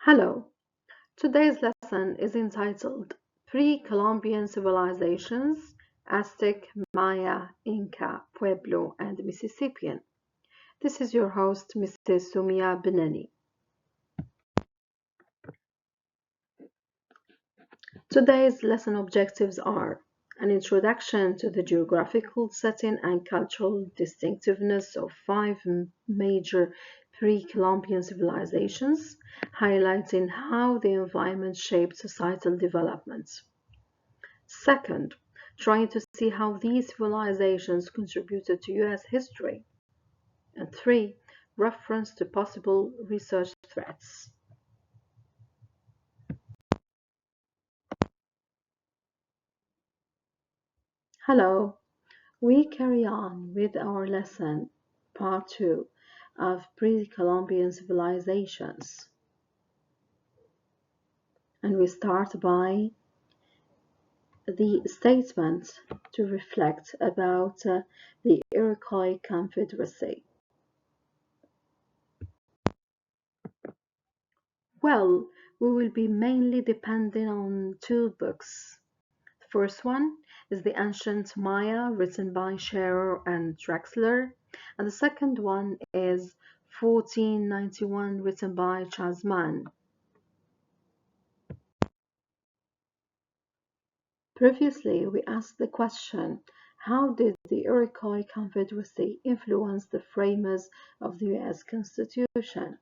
Hello, today's lesson is entitled Pre-Columbian Civilizations Aztec, Maya, Inca, Pueblo, and Mississippian. This is your host, Mrs. Sumia Benani. Today's lesson objectives are an introduction to the geographical setting and cultural distinctiveness of five major pre-Columbian civilizations, highlighting how the environment shaped societal development. Second, trying to see how these civilizations contributed to US history. And three, reference to possible research threats. Hello, we carry on with our lesson, part 2 of pre-Columbian civilizations. And we start by the statement to reflect about the Iroquois Confederacy. Well, we will be mainly depending on two books. The first one is The Ancient Maya, written by Scherer and Drexler, and the second one is 1491, written by Chasman. Previously, we asked the question, how did the Iroquois Confederacy influence the framers of the US Constitution?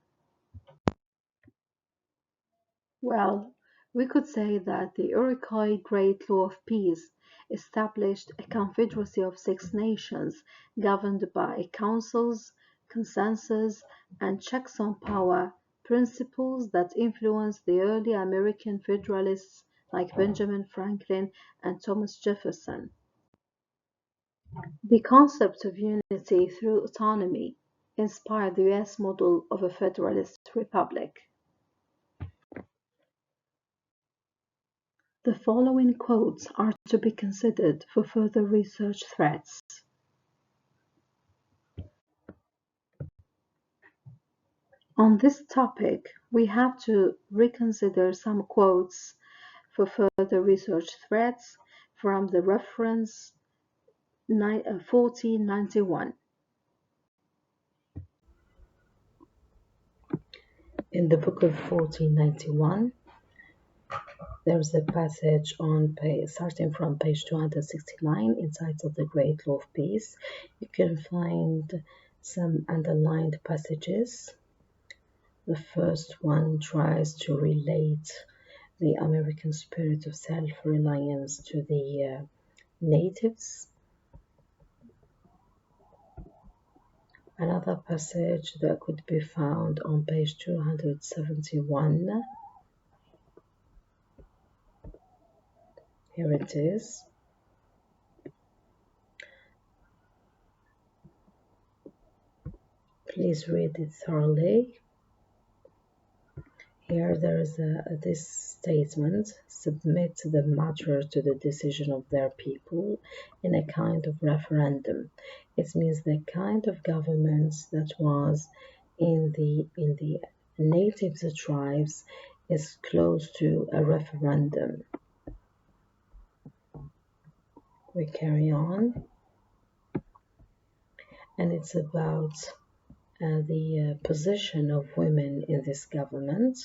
Well, we could say that the Iroquois Great Law of Peace established a confederacy of six nations governed by councils, consensus, and checks on power principles that influenced the early American Federalists like Benjamin Franklin and Thomas Jefferson. The concept of unity through autonomy inspired the US model of a federalist republic. The following quotes are to be considered for further research threads. On this topic, we have to reconsider some quotes for further research threads from the reference 1491. In the book of 1491, there's a passage on starting from page 269 entitled The Great Law of Peace. You can find some underlined passages. The first one tries to relate the American spirit of self-reliance to the natives. Another passage that could be found on page 271. Here it is. Please read it thoroughly. Here there is this statement: submit the matter to the decision of their people in a kind of referendum. It means the kind of government that was in the natives tribes is close to a referendum. We carry on, and it's about the position of women in this government.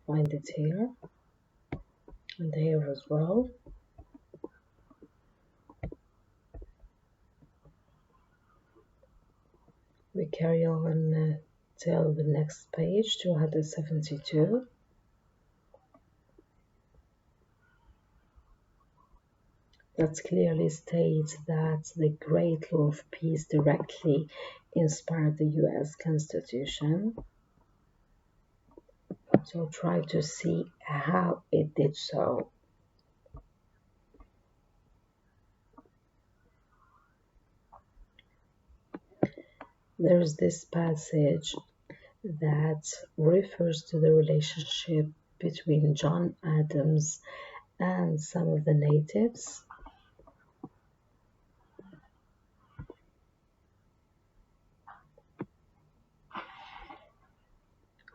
Find it here and here as well. We carry on till the next page, 272. That clearly states that the Great Law of Peace directly inspired the US Constitution. So try to see how it did so. There's this passage that refers to the relationship between John Adams and some of the natives.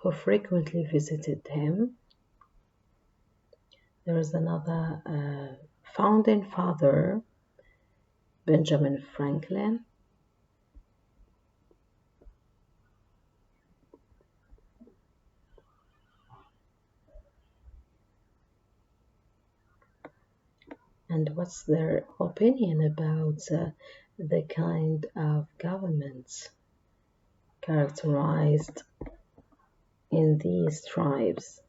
who frequently visited him. There is another founding father, Benjamin Franklin. And what's their opinion about the kind of governments characterized in these tribes?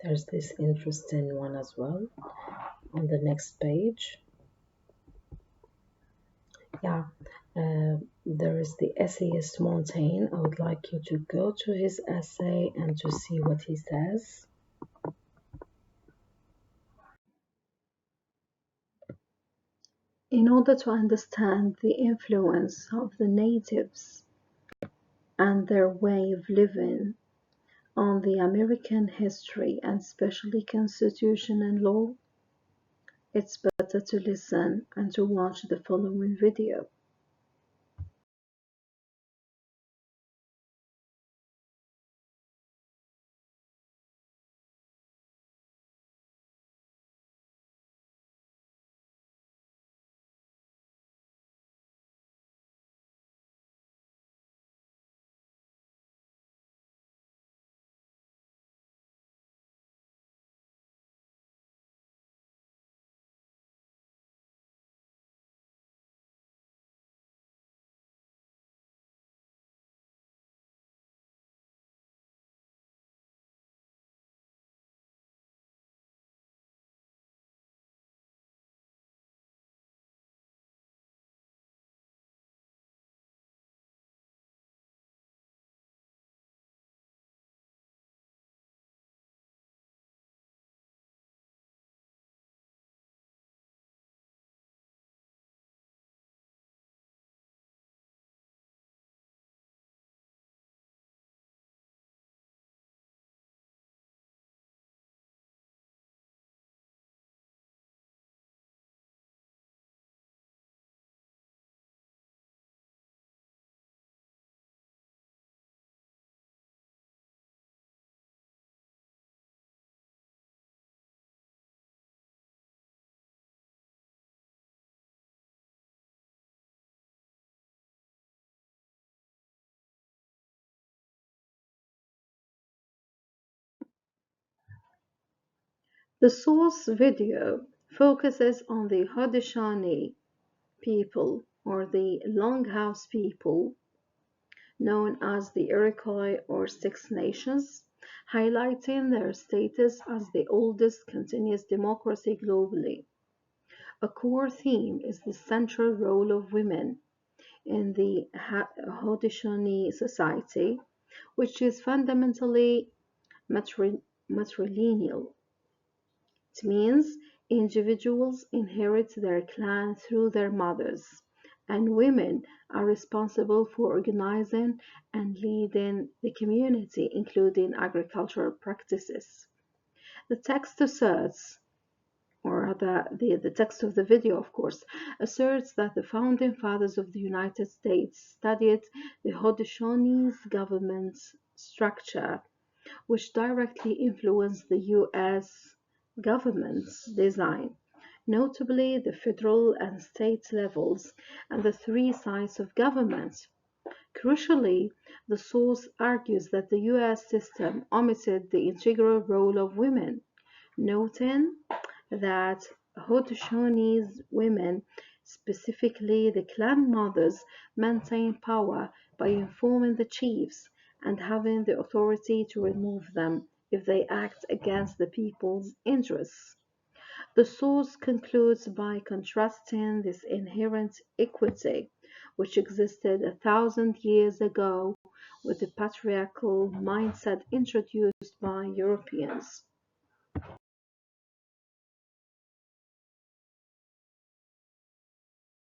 There's this interesting one as well on the next page. Yeah, there is the essayist Montaigne. I would like you to go to his essay and to see what he says. In order to understand the influence of the natives and their way of living on the American history and especially Constitution and law, it's better to listen and to watch the following video. The source video focuses on the Haudenosaunee people or the Longhouse people, known as the Iroquois or Six Nations, highlighting their status as the oldest continuous democracy globally. A core theme is the central role of women in the Haudenosaunee society, which is fundamentally matrilineal. It means individuals inherit their clan through their mothers, and women are responsible for organizing and leading the community, including agricultural practices. The text asserts, or rather the text of the video, of course, asserts that the founding fathers of the United States studied the Haudenosaunee's government structure, which directly influenced the U.S. government's design, notably the federal and state levels and the three sides of government. Crucially, the source argues that the U.S. system omitted the integral role of women, noting that Haudenosaunee's women, specifically the clan mothers, maintain power by informing the chiefs and having the authority to remove them if they act against the people's interests. The source concludes by contrasting this inherent equity, which existed 1,000 years ago, with the patriarchal mindset introduced by Europeans.